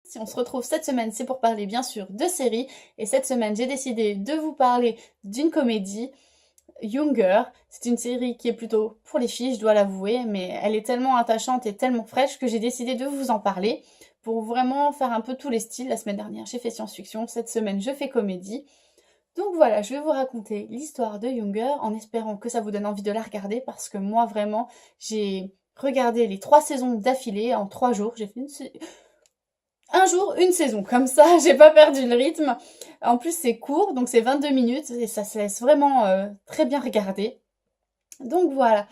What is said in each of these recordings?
Si on se retrouve cette semaine, c'est pour parler bien sûr de séries. Et cette semaine, j'ai décidé de vous parler d'une comédie, Younger. C'est une série qui est plutôt pour les filles, je dois l'avouer, mais elle est tellement attachante et tellement fraîche que j'ai décidé de vous en parler pour vraiment faire un peu tous les styles. La semaine dernière, j'ai fait science-fiction. Cette semaine, je fais comédie. Donc voilà, je vais vous raconter l'histoire de Younger en espérant que ça vous donne envie de la regarder parce que moi, vraiment, j'ai regardé les 3 saisons d'affilée en 3 jours. J'ai fait un jour, une saison, comme ça, j'ai pas perdu le rythme. En plus, c'est court, donc c'est 22 minutes et ça se laisse vraiment très bien regarder. Donc voilà,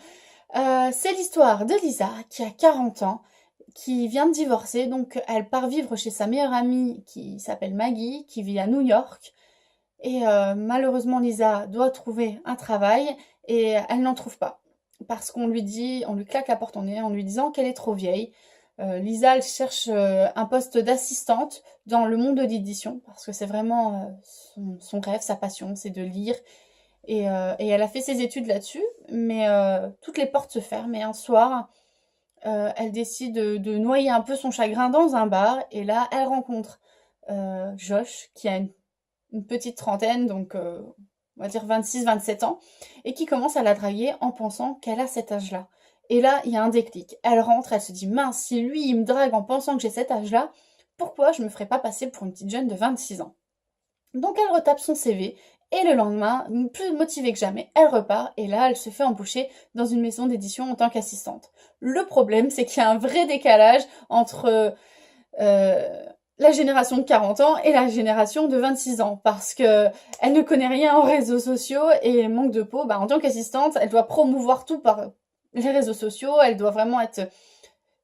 c'est l'histoire de Lisa qui a 40 ans, qui vient de divorcer, donc elle part vivre chez sa meilleure amie qui s'appelle Maggie, qui vit à New York. Et malheureusement, Lisa doit trouver un travail et elle n'en trouve pas. Parce qu'on lui dit, on lui claque la porte au nez en lui disant qu'elle est trop vieille. Lisa, elle cherche un poste d'assistante dans le monde de l'édition, parce que c'est vraiment son rêve, sa passion, c'est de lire. Et elle a fait ses études là-dessus, mais toutes les portes se ferment. Et un soir, elle décide de noyer un peu son chagrin dans un bar. Et là, elle rencontre Josh, qui a une petite trentaine, donc on va dire 26-27 ans, et qui commence à la draguer en pensant qu'elle a cet âge-là. Et là, il y a un déclic. Elle rentre, elle se dit, mince, si lui, il me drague en pensant que j'ai cet âge-là, pourquoi je me ferais pas passer pour une petite jeune de 26 ans? Donc elle retape son CV, et le lendemain, plus motivée que jamais, elle repart, et là, elle se fait embaucher dans une maison d'édition en tant qu'assistante. Le problème, c'est qu'il y a un vrai décalage entre la génération de 40 ans et la génération de 26 ans, parce que elle ne connaît rien aux réseaux sociaux et manque de peau, en tant qu'assistante, elle doit promouvoir tout par les réseaux sociaux, elle doit vraiment être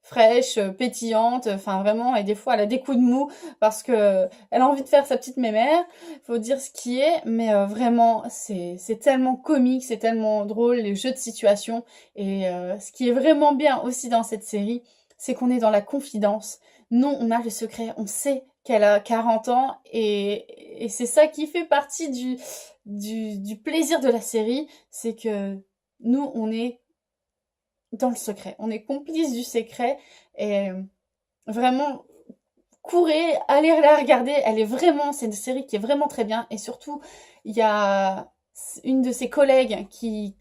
fraîche, pétillante, enfin vraiment, et des fois elle a des coups de mou parce que elle a envie de faire sa petite mémère, faut dire ce qui est, mais vraiment c'est tellement comique, c'est tellement drôle, les jeux de situation, et ce qui est vraiment bien aussi dans cette série, c'est qu'on est dans la confidence. Non, on a le secret, on sait qu'elle a 40 ans, et c'est ça qui fait partie du plaisir de la série, c'est que nous, on est dans le secret. On est complice du secret et vraiment, courez, allez la regarder. C'est une série qui est vraiment très bien et surtout, il y a une de ses collègues qui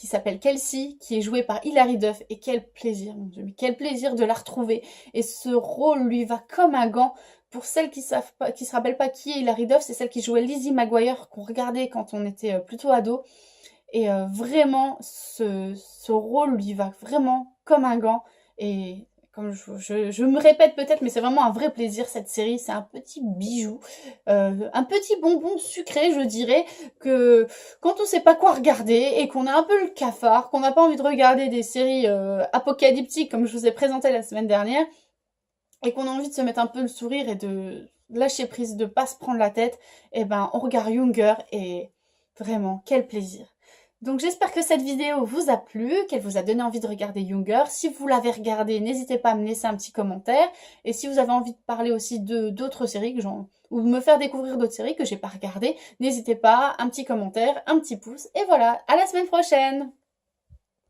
s'appelle Kelsey, qui est jouée par Hilary Duff, et quel plaisir, mon Dieu, mais quel plaisir de la retrouver. Et ce rôle lui va comme un gant. Pour celles qui savent pas, qui se rappellent pas qui est Hilary Duff, c'est celle qui jouait Lizzie McGuire qu'on regardait quand on était plutôt ado. Et vraiment, ce rôle lui va vraiment comme un gant. Et comme je me répète peut-être, mais c'est vraiment un vrai plaisir cette série. C'est un petit bijou, un petit bonbon sucré, je dirais, que quand on sait pas quoi regarder et qu'on a un peu le cafard, qu'on n'a pas envie de regarder des séries apocalyptiques comme je vous ai présenté la semaine dernière, et qu'on a envie de se mettre un peu le sourire et de lâcher prise, de pas se prendre la tête, et ben on regarde Younger et vraiment, quel plaisir. Donc j'espère que cette vidéo vous a plu, qu'elle vous a donné envie de regarder Younger. Si vous l'avez regardé, n'hésitez pas à me laisser un petit commentaire. Et si vous avez envie de parler aussi de d'autres séries ou de me faire découvrir d'autres séries que j'ai pas regardées, n'hésitez pas, un petit commentaire, un petit pouce. Et voilà, à la semaine prochaine!